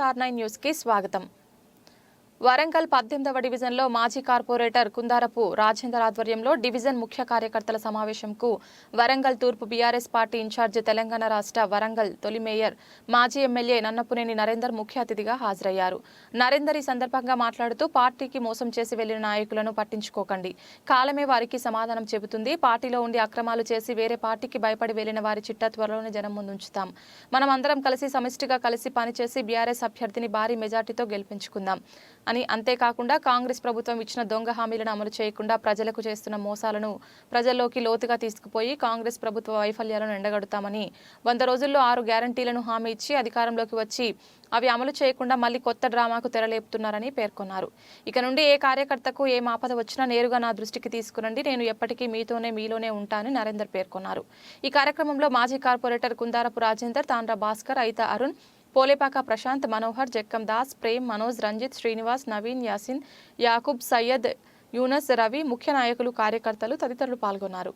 SR9 news కి స్వాగతం. వరంగల్ 18వ డివిజన్లో మాజీ కార్పొరేటర్ కుందారపు రాజేందర్ ఆధ్వర్యంలో డివిజన్ ముఖ్య కార్యకర్తల సమావేశంకు వరంగల్ తూర్పు బీఆర్ఎస్ పార్టీ ఇన్ఛార్జి తెలంగాణ రాష్ట్ర వరంగల్ తొలి మేయర్ మాజీ ఎమ్మెల్యే నన్నపునేని నరేందర్ ముఖ్య అతిథిగా హాజరయ్యారు. నరేందర్ ఈ సందర్భంగా మాట్లాడుతూ పార్టీకి మోసం చేసి వెళ్లిన నాయకులను పట్టించుకోకండి, కాలమే వారికి సమాధానం చెబుతుంది. పార్టీలో ఉండి అక్రమాలు చేసి వేరే పార్టీకి భయపడి వెళ్లిన వారి చిట్టా త్వరలోనే జనం ముందుంచుతాం. మనం అందరం కలిసి సమిష్టిగా కలిసి పనిచేసి బీఆర్ఎస్ అభ్యర్థిని భారీ మెజార్టీతో గెలిపించుకుందాం అని, అంతేకాకుండా కాంగ్రెస్ ప్రభుత్వం ఇచ్చిన దొంగ హామీలను అమలు చేయకుండా ప్రజలకు చేస్తున్న మోసాలను ప్రజల్లోకి లోతుగా తీసుకుపోయి కాంగ్రెస్ ప్రభుత్వ వైఫల్యాలను ఎండగడతామని, 100 రోజుల్లో 6 గ్యారంటీలను హామీ ఇచ్చి అధికారంలోకి వచ్చి అవి అమలు చేయకుండా మళ్లీ కొత్త డ్రామాకు తెరలేపుతున్నారని పేర్కొన్నారు. ఇక నుండి ఏ కార్యకర్తకు ఏ ఆపద వచ్చినా నేరుగా నా దృష్టికి తీసుకురండి, నేను ఎప్పటికీ మీలోనే ఉంటానని నరేందర్ పేర్కొన్నారు. ఈ కార్యక్రమంలో మాజీ కార్పొరేటర్ కుందారపు రాజేందర్, తాండ్ర భాస్కర్, అయిత అరుణ్, పోలేపాక ప్రశాంత్, మనోహర్, జక్కం దాస్, ప్రేమ్, మనోజ్, రంజిత్, శ్రీనివాస్, నవీన్, యాసిన్, యాకూబ్, సయ్యద్, యూనస్, రవి, ముఖ్య నాయకులు, కార్యకర్తలు తదితరులు పాల్గొన్నారు.